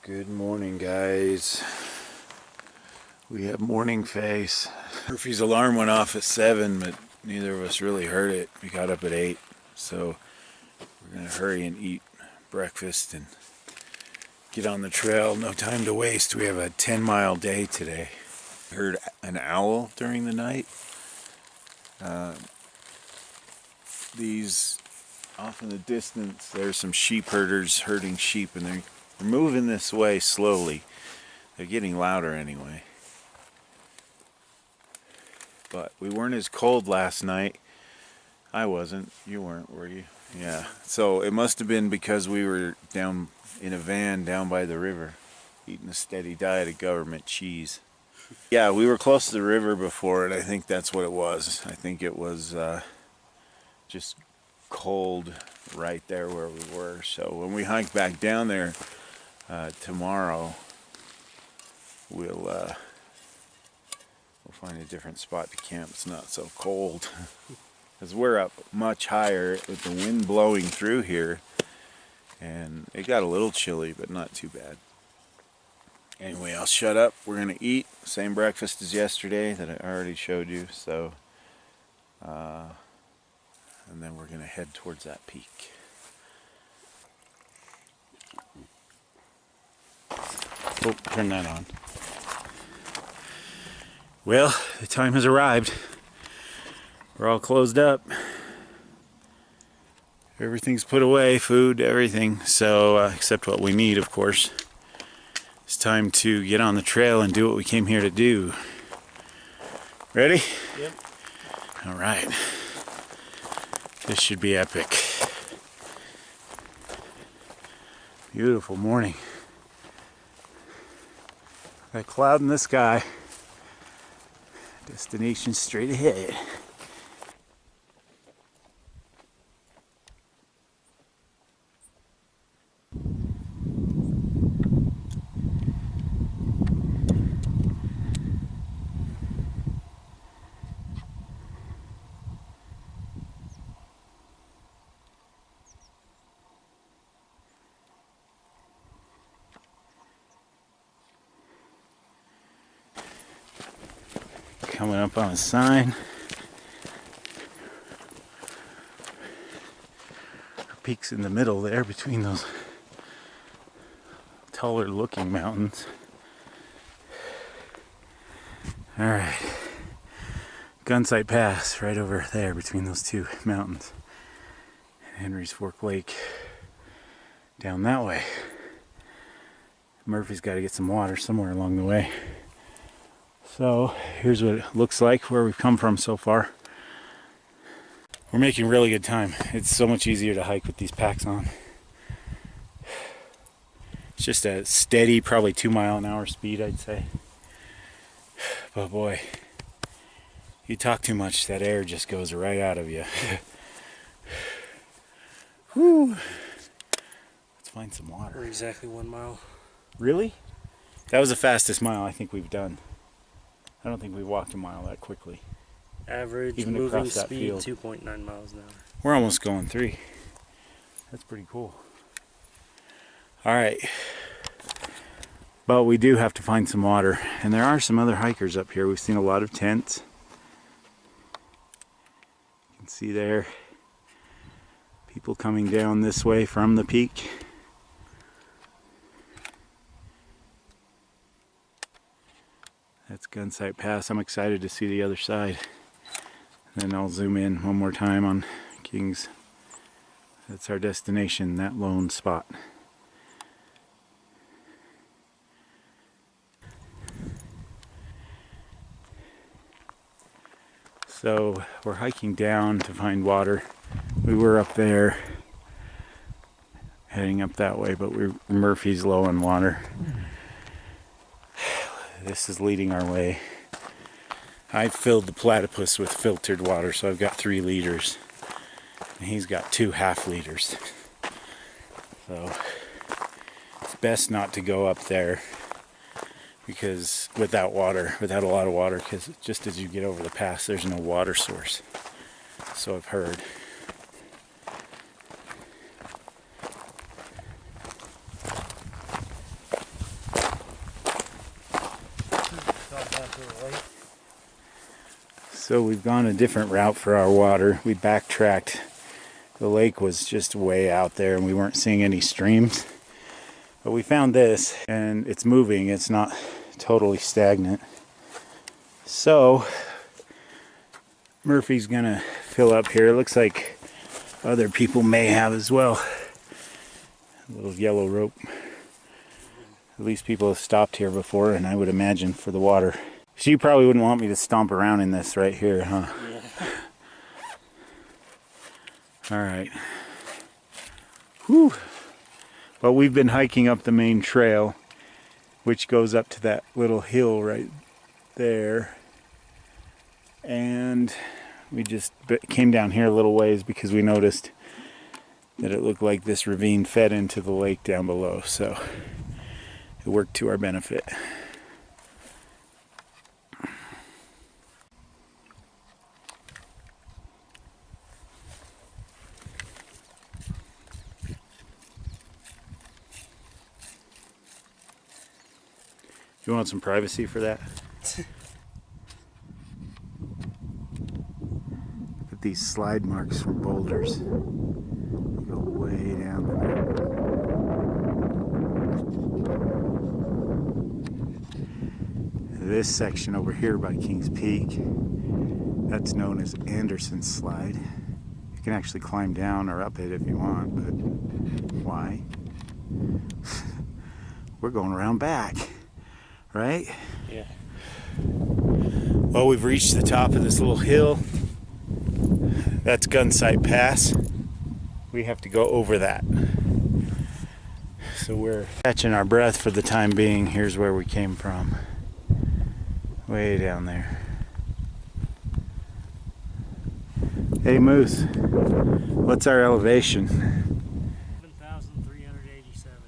Good morning, guys. We have morning face. Murphy's alarm went off at 7, but neither of us really heard it. We got up at 8, so we're gonna hurry and eat breakfast and get on the trail. No time to waste. We have a 10-mile day today. Heard an owl during the night. These off in the distance, there's some sheep herders herding sheep, and they're moving this way slowly. They're getting louder anyway. But we weren't as cold last night. I wasn't. You weren't, were you? Yeah. So it must have been because we were down in a van down by the river, eating a steady diet of government cheese. Yeah, we were close to the river before, and I think that's what it was. I think it was just cold right there where we were. So when we hike back down there tomorrow, we'll find a different spot to camp. It's not so cold because we're up much higher with the wind blowing through here, and it got a little chilly, but not too bad. Anyway, I'll shut up. We're gonna eat same breakfast as yesterday that I already showed you. So and then we're gonna head towards that peak. Oh, turn that on. Well, the time has arrived. We're all closed up. Everything's put away, food, everything. So, except what we need, of course. It's time to get on the trail and do what we came here to do. Ready? Yep. All right. This should be epic. Beautiful morning. Got a cloud in the sky. Destination straight ahead. Coming up on a sign. Our peak's in the middle there between those taller looking mountains. Alright. Gunsight Pass right over there between those two mountains. And Henry's Fork Lake down that way. Murphy's got to get some water somewhere along the way. So here's what it looks like where we've come from so far. We're making really good time. It's so much easier to hike with these packs on. It's just a steady, probably 2-mile-an-hour speed, I'd say. But boy, you talk too much, that air just goes right out of you. Whew. Let's find some water. We're exactly 1 mile. Really? That was the fastest mile I think we've done. I don't think we walked a mile that quickly. Average even moving across that speed, field. 2.9 miles an hour. We're almost going 3. That's pretty cool. Alright. But we do have to find some water. And there are some other hikers up here. We've seen a lot of tents. You can see there people coming down this way from the peak. That's Gunsight Pass. I'm excited to see the other side. Then I'll zoom in one more time on Kings. That's our destination, that lone spot. So we're hiking down to find water. We were up there heading up that way, but Murphy's low on water. This is leading our way. I filled the platypus with filtered water, so I've got 3 liters. And he's got 2 half-liters. So it's best not to go up there because without a lot of water, because just as you get over the pass, there's no water source. So I've heard. So we've gone a different route for our water. We backtracked. The lake was just way out there and we weren't seeing any streams. But we found this and it's moving. It's not totally stagnant. So Murphy's gonna fill up here. It looks like other people may have as well. A little yellow rope. At least people have stopped here before, and I would imagine for the water. So you probably wouldn't want me to stomp around in this right here, huh? Yeah. Alright. Whew. Well, we've been hiking up the main trail, which goes up to that little hill right there. And we just came down here a little ways because we noticed that it looked like this ravine fed into the lake down below. So it worked to our benefit. You want some privacy for that? Look at these slide marks from boulders. Go way down there. This section over here by Kings Peak, that's known as Anderson's Slide. You can actually climb down or up it if you want, but why? We're going around back, right? Yeah. Well, we've reached the top of this little hill. That's Gunsight Pass. We have to go over that. So we're catching our breath for the time being. Here's where we came from. Way down there. Hey Moose, what's our elevation? 11,387.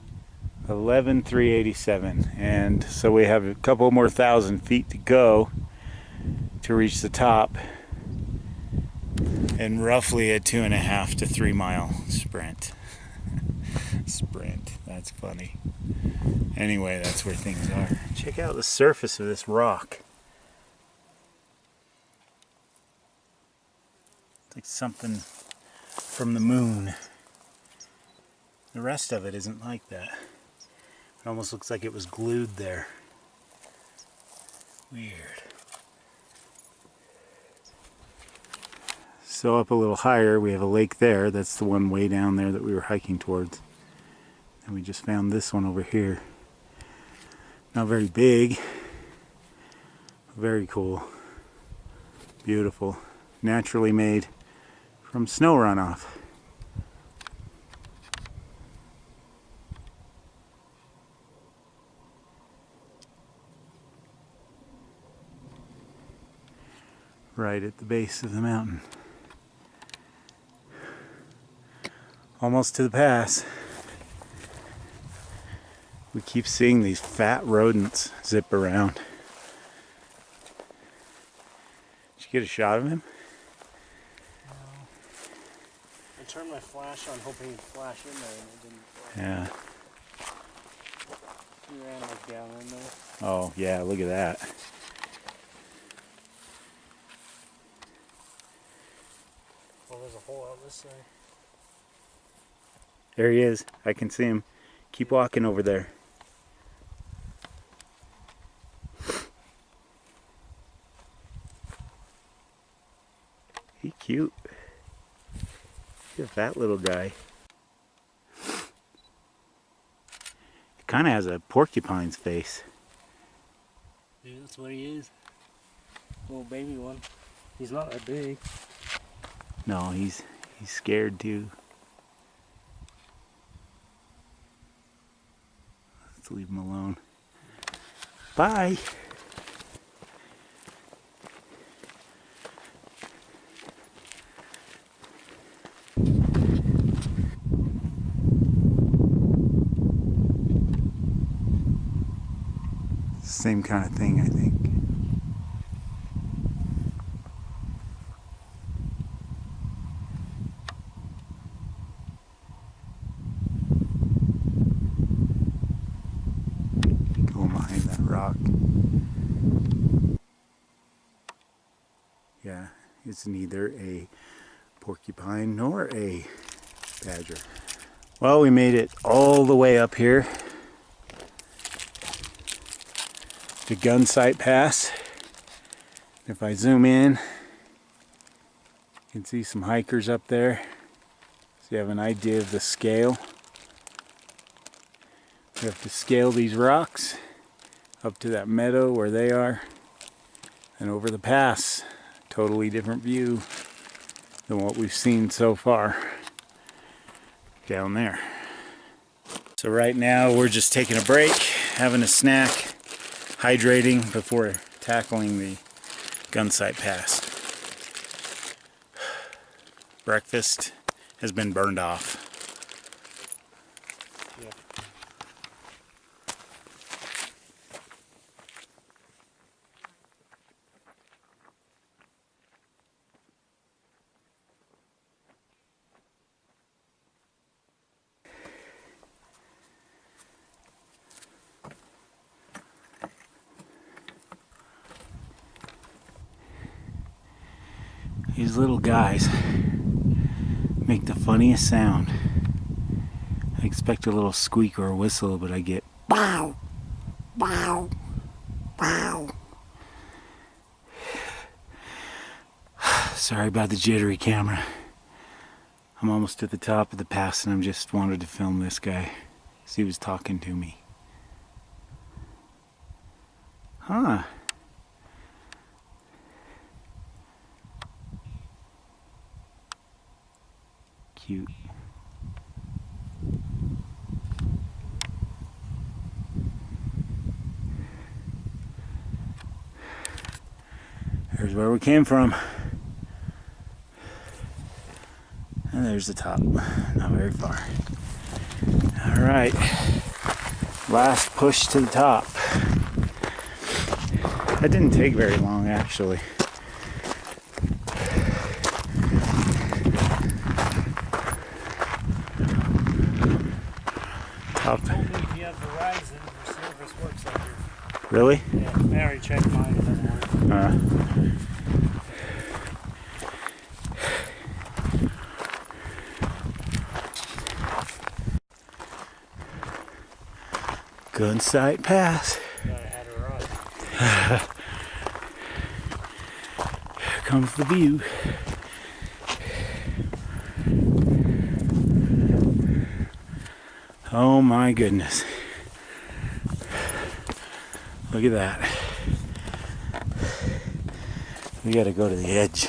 11,387. And so we have a couple more thousand feet to go to reach the top. And roughly a 2.5 to 3 mile sprint. Sprint, that's funny. Anyway, that's where things are. Check out the surface of this rock. It's like something from the moon. The rest of it isn't like that. It almost looks like it was glued there. Weird. So up a little higher, we have a lake there. That's the one way down there that we were hiking towards. And we just found this one over here. Not very big. Very cool. Beautiful. Naturally made from snow runoff. Right at the base of the mountain. Almost to the pass. We keep seeing these fat rodents zip around. Did you get a shot of him? No. I turned my flash on hoping he'd flash in there and it didn't. Yeah. He ran like down in there. Oh, yeah, look at that. Well, there's a hole out this side. There he is. I can see him. Keep walking over there. He cute. Look at that little guy. It kind of has a porcupine's face. Yeah, that's what he is. Little baby one. He's not that big. No, he's scared too. Let's leave him alone. Bye. Same kind of thing, I think. Go behind that rock. Yeah. is neither a porcupine nor a badger. Well, we made it all the way up here to Gunsight Pass. If I zoom in, you can see some hikers up there, so you have an idea of the scale. You have to scale these rocks up to that meadow where they are, and over the pass. Totally different view than what we've seen so far down there. So right now we're just taking a break, having a snack, hydrating before tackling the Gunsight Pass. Breakfast has been burned off. Yeah. These little guys make the funniest sound. I expect a little squeak or a whistle, but I get bow, bow, bow. Sorry about the jittery camera. I'm almost at the top of the pass and I just wanted to film this guy because he was talking to me. Huh. Cute. There's where we came from. And there's the top. Not very far. Alright. Last push to the top. That didn't take very long, actually. Top. Told me if you have Verizon, your service works up here. Really? Yeah, I already checked mine. It doesn't work. Gunsight Pass. Thought I had her on. Here comes the view. Oh my goodness. Look at that. We gotta go to the edge.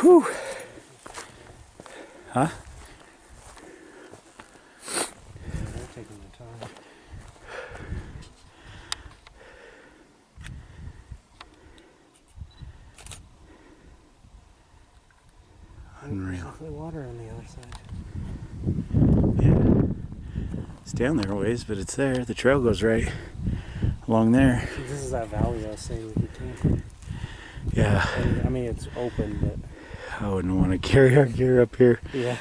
Whew. Huh? Yeah, they're taking their time. Unreal. There's definitely water on the other side. Yeah. It's down there a ways, but it's there. The trail goes right along there. This is that valley I was saying we could take. Yeah. I mean, it's open, but I wouldn't want to carry our gear up here. yeah.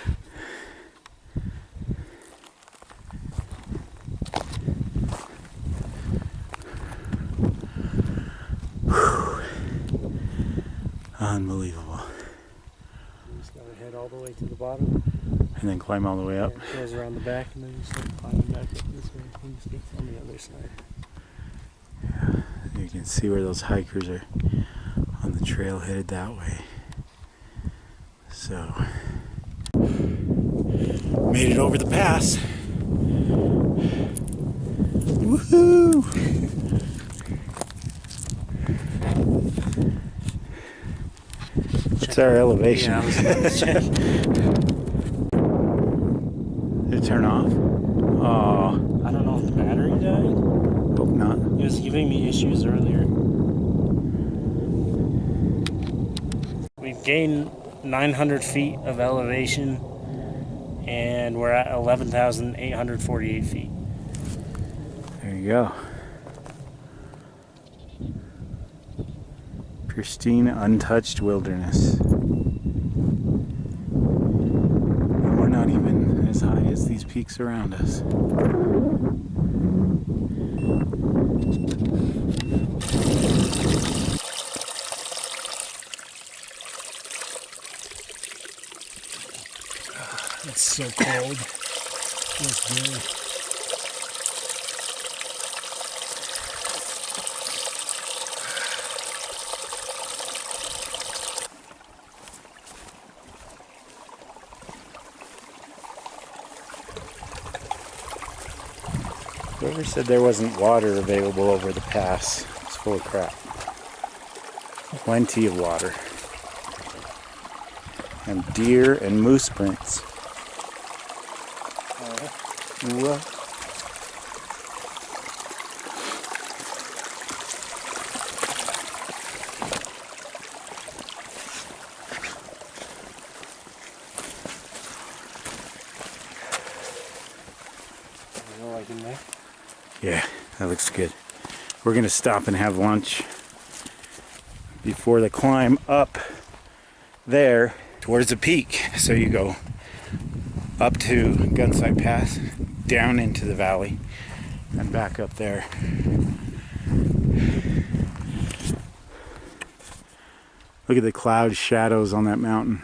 Unbelievable. You just gotta head all the way to the bottom. And then climb all the way up. Yeah, it goes around the back and then you start climbing back up this way. You just get on the other side. You can see where those hikers are on the trail headed that way. So, made it over the pass. Woohoo! What's our elevation? Yeah, I was gonna check. Did it turn off? Oh, I don't know if the battery died. hope not. It was giving me issues earlier. We've gained 900 feet of elevation and we're at 11,848 feet. There you go. Pristine, untouched wilderness. And we're not even peaks around us. It's so cold. This day. Whoever said there wasn't water available over the pass is full of crap. Plenty of water. And deer and moose prints. What? You know, like in there? Yeah, that looks good. We're gonna stop and have lunch before the climb up there towards the peak. So you go up to Gunsight Pass, down into the valley, and back up there. Look at the cloud shadows on that mountain.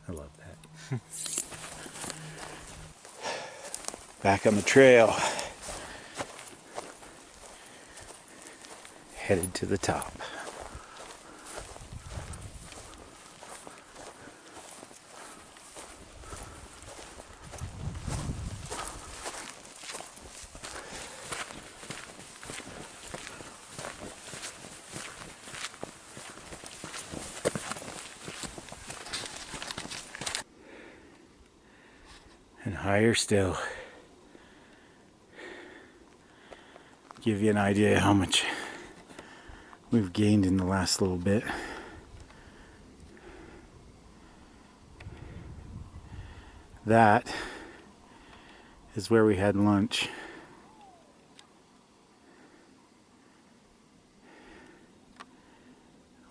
I love that. Back on the trail. Headed to the top. And higher still. Give you an idea how much we've gained in the last little bit. That is where we had lunch.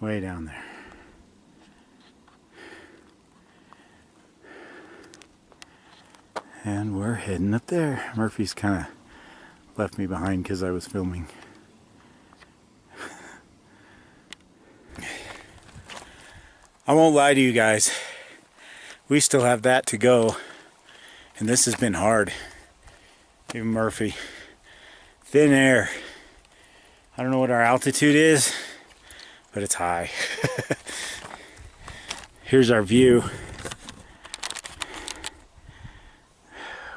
Way down there. And we're heading up there. Murphy's kind of left me behind because I was filming. I won't lie to you guys. We still have that to go. And this has been hard. Even Murphy. Thin air. I don't know what our altitude is, but it's high. Here's our view.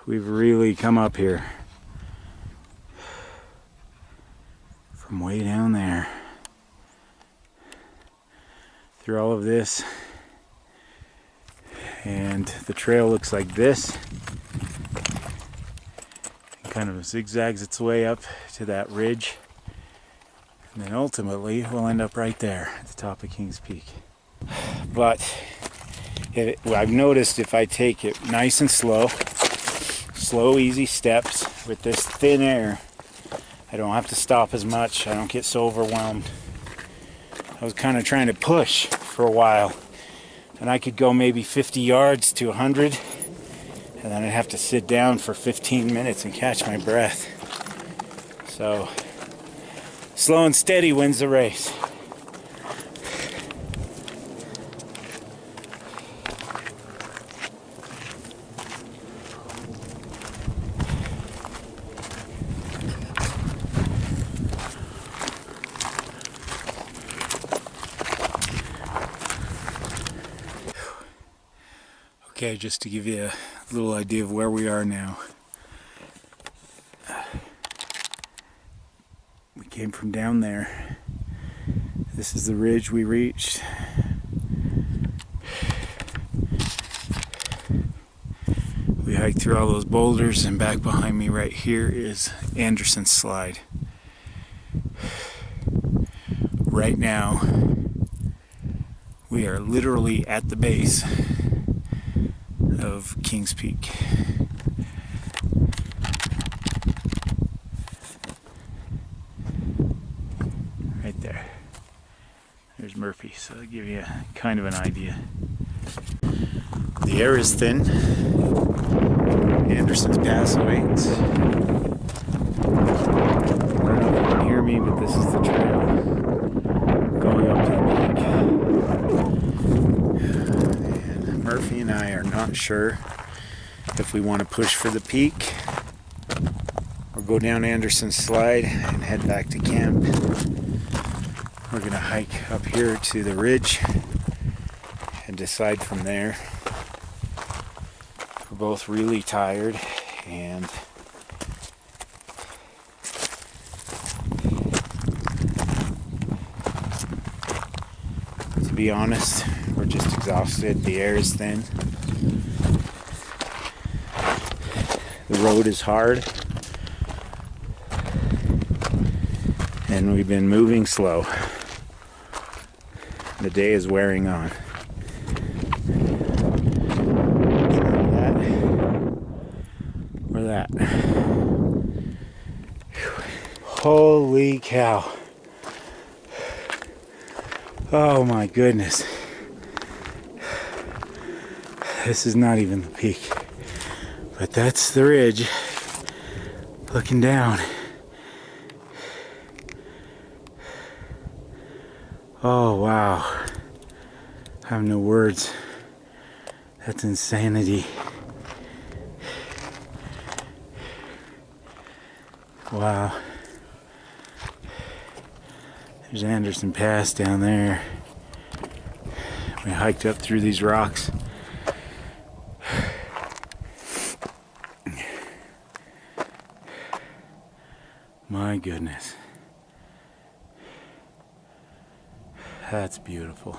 We've really come up here. From way down there. Through all of this. And the trail looks like this. It kind of zigzags its way up to that ridge. And then ultimately we'll end up right there at the top of Kings Peak. But I've noticed if I take it nice and slow, easy steps with this thin air, I don't have to stop as much. I don't get so overwhelmed. I was kind of trying to push for a while, and I could go maybe 50 yards to 100, and then I'd have to sit down for 15 minutes and catch my breath. So slow and steady wins the race. Okay, just to give you a little idea of where we are now. We came from down there. This is the ridge we reached. We hiked through all those boulders, and back behind me right here is Anderson's Slide. Right now, we are literally at the base of Kings Peak. Right there. There's Murphy, so I'll give you kind of an idea. The air is thin. Anderson's Pass awaits. I don't know if you can hear me, but this is the trail going up to the peak. And Murphy and I are not sure if we want to push for the peak or go down Anderson's Slide and head back to camp. We're going to hike up here to the ridge and decide from there. We're both really tired, and to be honest, we're just exhausted. The air is thin. The road is hard. And we've been moving slow. The day is wearing on. Or that. Holy cow. Oh my goodness. This is not even the peak. But that's the ridge. Looking down. Oh wow. I have no words. That's insanity. Wow. There's Anderson Pass down there. We hiked up through these rocks. My goodness. That's beautiful.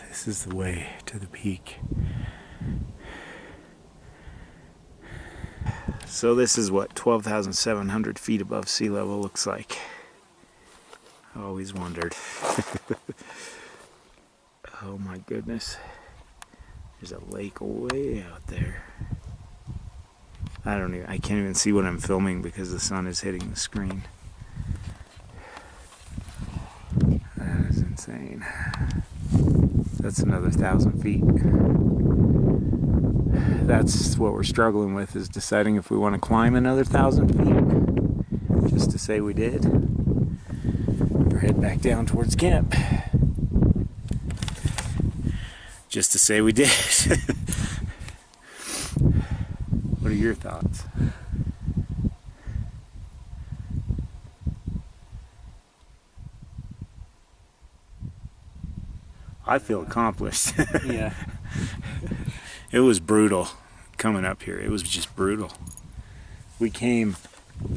This is the way to the peak. So this is what 12,700 feet above sea level looks like. I always wondered. Oh my goodness. There's a lake way out there. I can't even see what I'm filming because the sun is hitting the screen. That is insane. That's another 1,000 feet. That's what we're struggling with, is deciding if we want to climb another 1,000 feet just to say we did, or head back down towards camp just to say we did. What are your thoughts? I feel accomplished. Yeah. It was brutal coming up here. It was just brutal. We came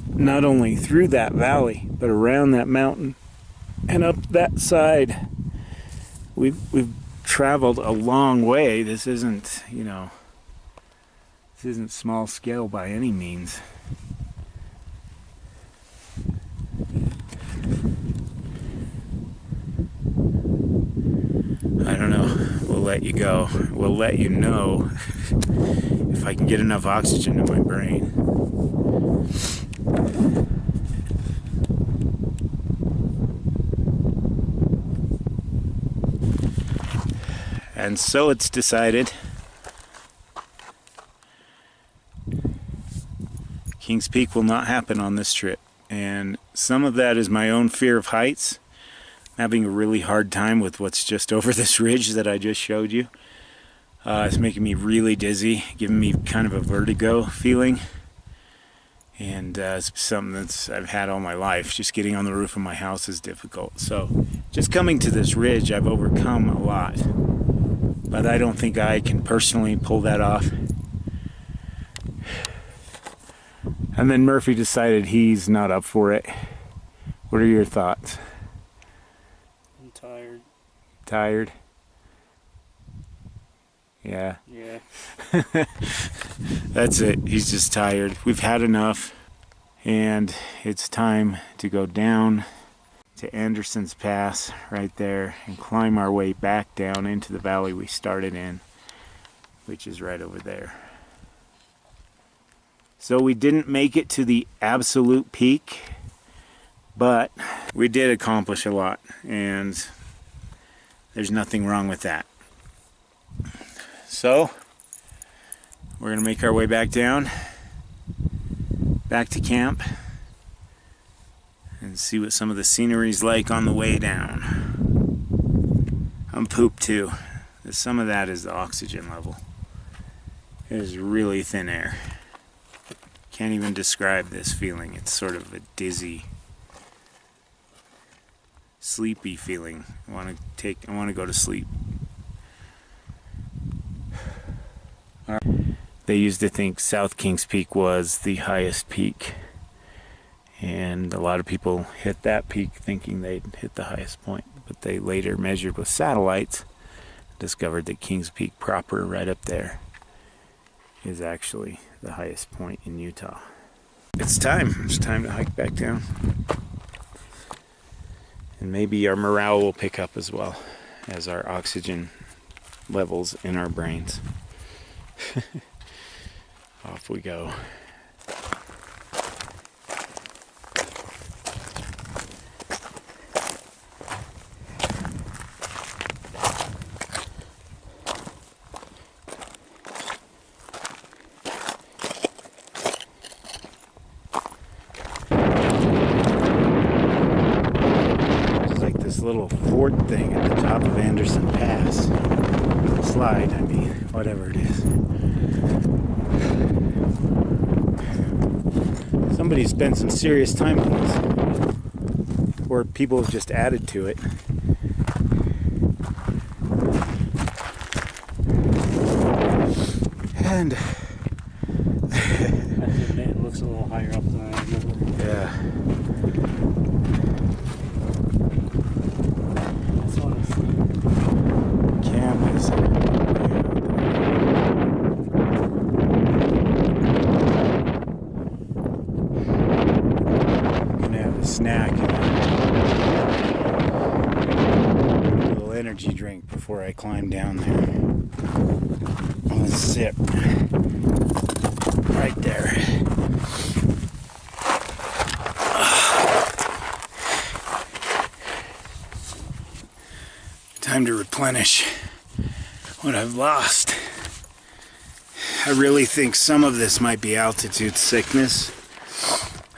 not only through that valley, but around that mountain and up that side. We've traveled a long way. This isn't, this isn't small scale by any means. I don't know. We'll let you go. We'll let you know if I can get enough oxygen in my brain. And so it's decided. Kings Peak will not happen on this trip. And some of that is my own fear of heights. I'm having a really hard time with what's just over this ridge that I just showed you. It's making me really dizzy, giving me kind of a vertigo feeling. And it's something that's I've had all my life. Just getting on the roof of my house is difficult. So just coming to this ridge, I've overcome a lot. But I don't think I can personally pull that off. And then Murphy decided he's not up for it. What are your thoughts? I'm tired. Tired? Yeah. Yeah. That's it. He's just tired. We've had enough. And it's time to go down to Anderson's Pass right there and climb our way back down into the valley we started in, which is right over there. So we didn't make it to the absolute peak, but we did accomplish a lot, and there's nothing wrong with that. So we're gonna make our way back down, back to camp, and see what some of the scenery's like on the way down. I'm pooped too. Some of that is the oxygen level. It is really thin air. Can't even describe this feeling. It's sort of a dizzy, sleepy feeling. I want to go to sleep. They used to think South Kings Peak was the highest peak, and a lot of people hit that peak thinking they'd hit the highest point, but they later measured with satellites, discovered that Kings Peak proper, right up there, is actually the highest point in Utah. It's time to hike back down, and maybe our morale will pick up as well as our oxygen levels in our brains. Off we go. There's like this little fort thing at the top of Anderson Pass. Slide, I mean, whatever it is. Somebody spent some serious time on this, or people have just added to it. And It looks a little higher up than I remember. yeah, That's what it's camp is. Gonna have a snack and a little energy drink before I climb down there. On a zip right there. Time to replenish what I've lost. I really think some of this might be altitude sickness.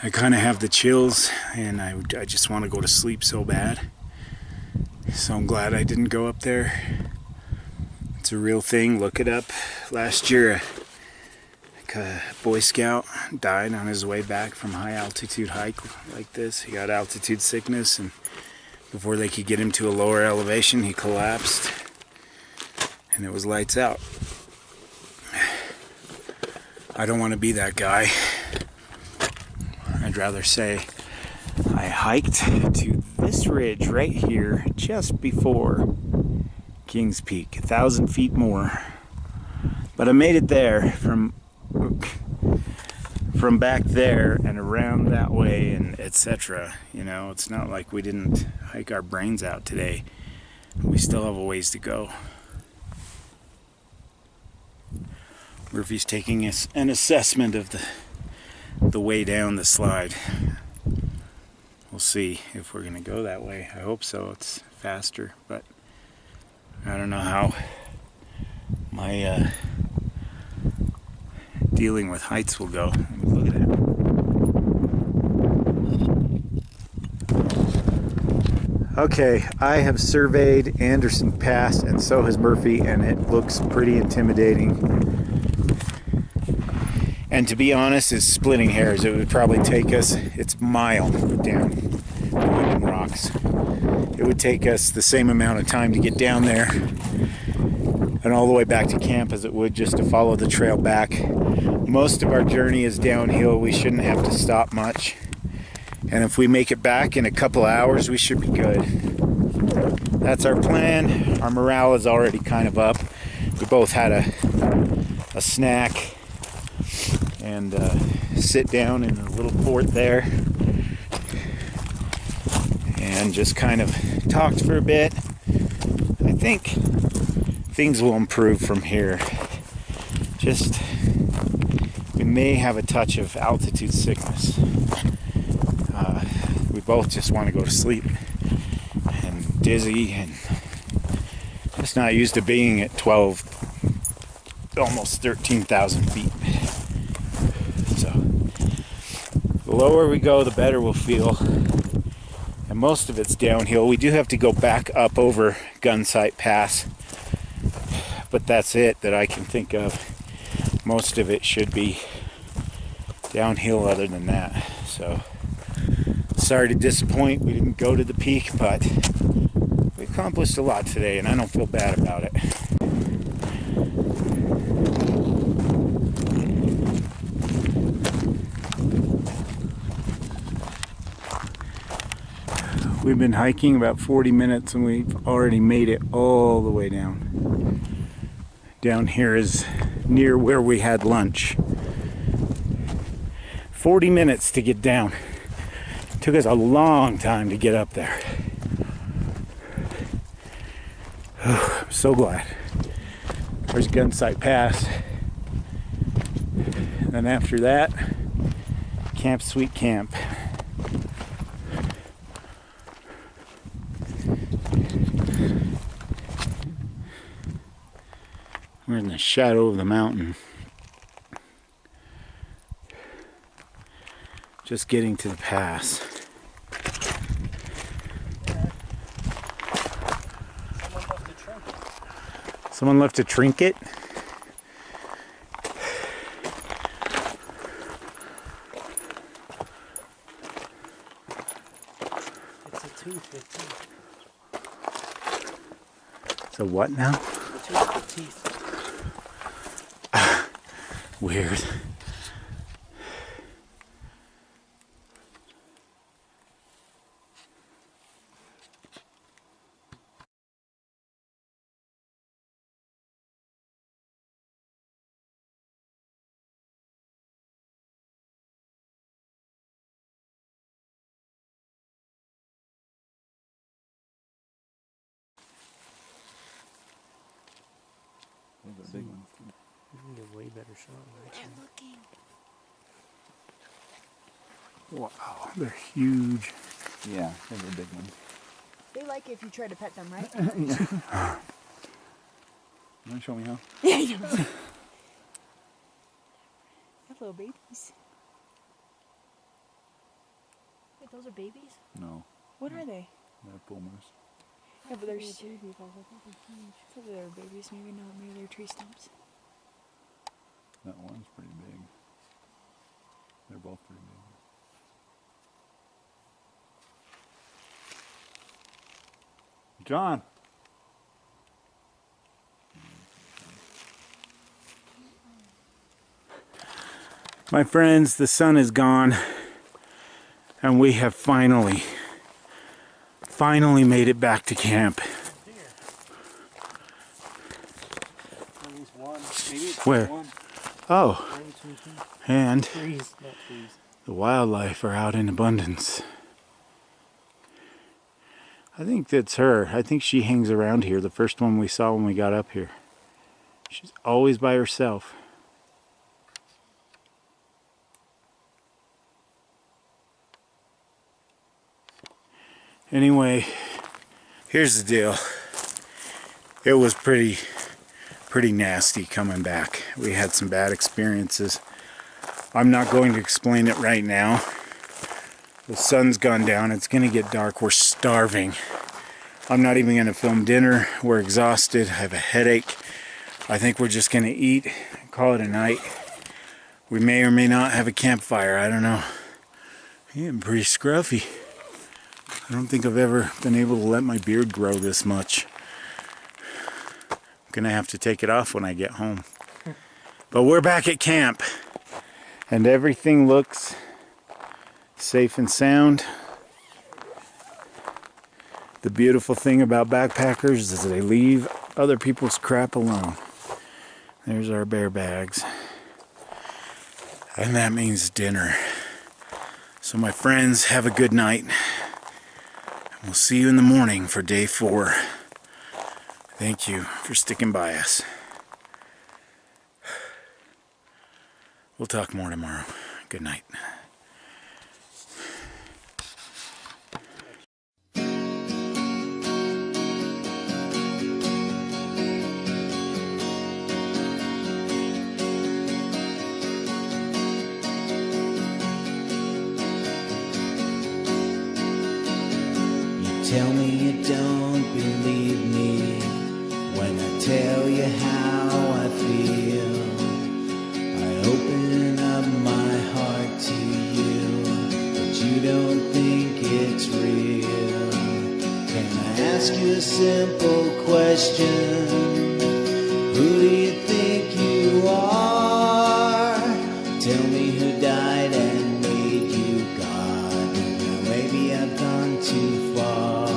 I kind of have the chills, and I just want to go to sleep so bad. So I'm glad I didn't go up there. It's a real thing. Look it up. Last year, a Boy Scout died on his way back from a high altitude hike like this. He got altitude sickness, and before they could get him to a lower elevation, he collapsed, and it was lights out. I don't want to be that guy. I'd rather say I hiked to this ridge right here just before Kings Peak, 1,000 feet more. But I made it there from back there and around that way and etc. You know, it's not like we didn't hike our brains out today. We still have a ways to go. Murphy's taking an assessment of the way down the slide. We'll see if we're gonna go that way. I hope so. It's faster, but I don't know how my dealing with heights will go. Look at that. Okay, I have surveyed Anderson Pass, and so has Murphy, and it looks pretty intimidating. And to be honest, it's splitting hairs. It would probably take us, it's a mile down the Windham Rocks. It would take us the same amount of time to get down there and all the way back to camp as it would just to follow the trail back. Most of our journey is downhill. We shouldn't have to stop much. And if we make it back in a couple of hours, we should be good. That's our plan. Our morale is already kind of up. We both had a snack and sit down in a little fort there and just kind of talked for a bit. I think things will improve from here. Just, we may have a touch of altitude sickness. We both just want to go to sleep and dizzy and just not used to being at 12, almost 13,000 feet. So the lower we go, the better we'll feel. And most of it's downhill. We do have to go back up over Gunsight Pass, but that's it that I can think of. Most of it should be downhill other than that. So sorry to disappoint, we didn't go to the peak, but we accomplished a lot today and I don't feel bad about it. We've been hiking about 40 minutes and we've already made it all the way down. Down here is near where we had lunch. 40 minutes to get down. Took us a long time to get up there. I'm so glad. There's Gunsight Pass. And after that, Camp Sweet Camp. We're in the shadow of the mountain. Just getting to the pass. Someone left a trinket? It's a tooth with teeth. It's a what now? A tooth with teeth. Weird. Those are big ones. You can get a way better shot. They're looking. Wow, they're huge. Yeah, those are big ones. They like it if you try to pet them, right? Yeah. You want to show me how? Yeah, I know. They're little babies. Wait, those are babies? No, What are they? they're pumas. Yeah, but they're babies. I thought they were babies. Maybe not. Maybe they're tree stumps. That one's pretty big. They're both pretty big. John! My friends, the sun is gone and we have finally made it back to camp. At least one. Maybe it's Where? one. Oh, and Trees, not trees. the wildlife are out in abundance. I think that's her. I think she hangs around here, the first one we saw when we got up here. She's always by herself. Anyway, here's the deal. It was pretty nasty coming back. We had some bad experiences. I'm not going to explain it right now. The sun's gone down. It's going to get dark. We're starving. I'm not even going to film dinner. We're exhausted. I have a headache. I think we're just going to eat, call it a night. We may or may not have a campfire, I don't know. I'm getting pretty scruffy. I don't think I've ever been able to let my beard grow this much. I'm gonna have to take it off when I get home. But we're back at camp, and everything looks safe and sound. The beautiful thing about backpackers is they leave other people's crap alone. There's our bear bags. And that means dinner. So my friends, have a good night. We'll see you in the morning for day 4. Thank you for sticking by us. We'll talk more tomorrow. Good night. Tell me you don't believe me when I tell you how I feel. I open up my heart to you, but you don't think it's real. Can I ask you a simple question? Who do you think you are? Tell me who died and made you God. Now maybe I've gone too far.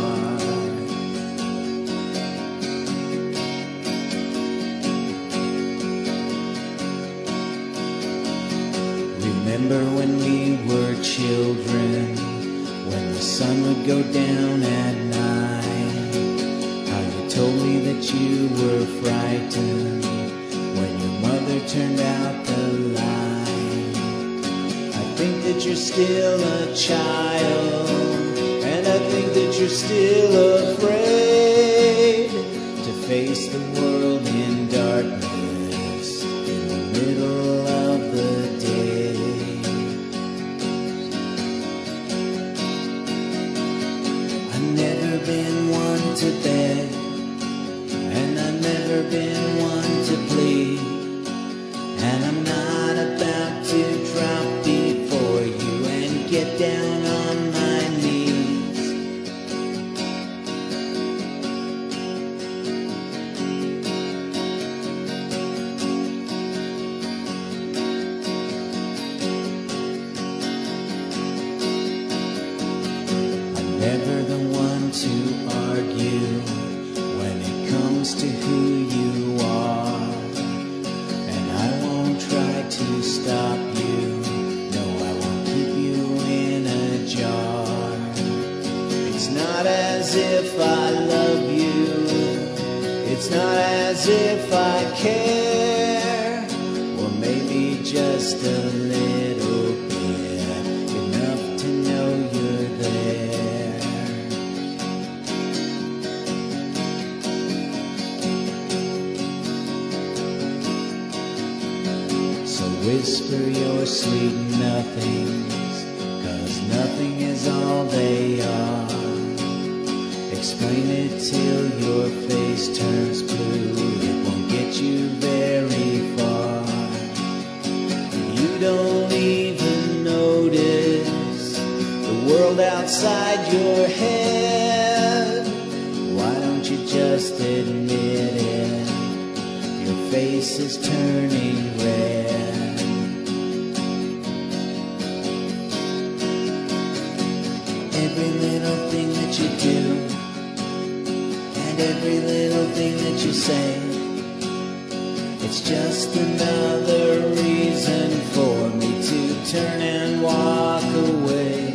Remember when we were children, when the sun would go down at night, how you told me that you were frightened when your mother turned out the light. I think that you're still a child, and I think that you're still afraid to face the world in darkness in the middle of the day. I've never been one to beg, and I've never been one to plead, and I'm not about to drop before you and get down on my knees. I'm never the one to argue when it comes to who you are, and I won't try to stop you. No, I won't keep you in a jar. It's not as if I love you, it's not as if I care, or maybe just a little bit, enough to know you're there. So whisper your sweet nothings, 'cause nothing is all they are. Explain it till your face turns blue, it won't get you very far. You don't even notice the world outside your head. Why don't you just admit it? Your face is turning red. Every little thing that you do, and every little thing that you say, it's just another reason for me to turn and walk away.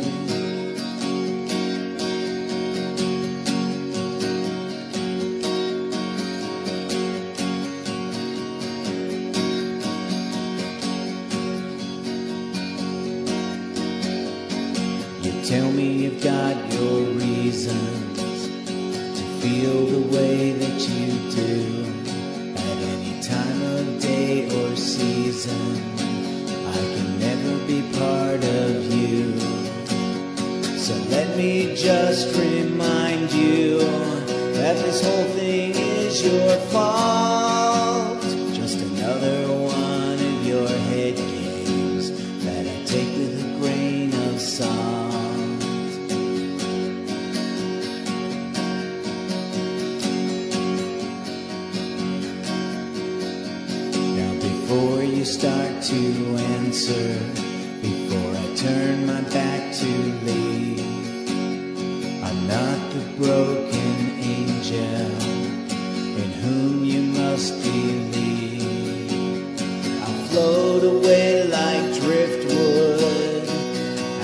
You tell me you've got your reasons to feel the way that you do at any time of day or season. I can never be part of you, so let me just remind you that this whole thing is your fault. Just another one of your head games. to answer before I turn my back to leave. I'm not the broken angel in whom you must believe. I'll float away like driftwood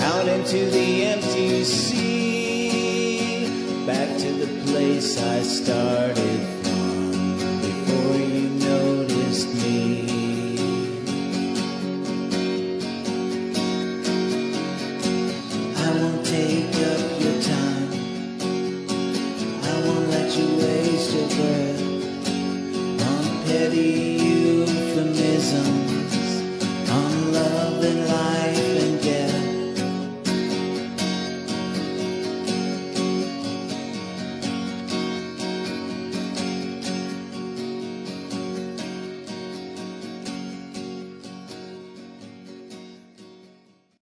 out into the empty sea, back to the place I started from before you noticed me. I won't take up your time, I won't let you waste your breath on petty euphemisms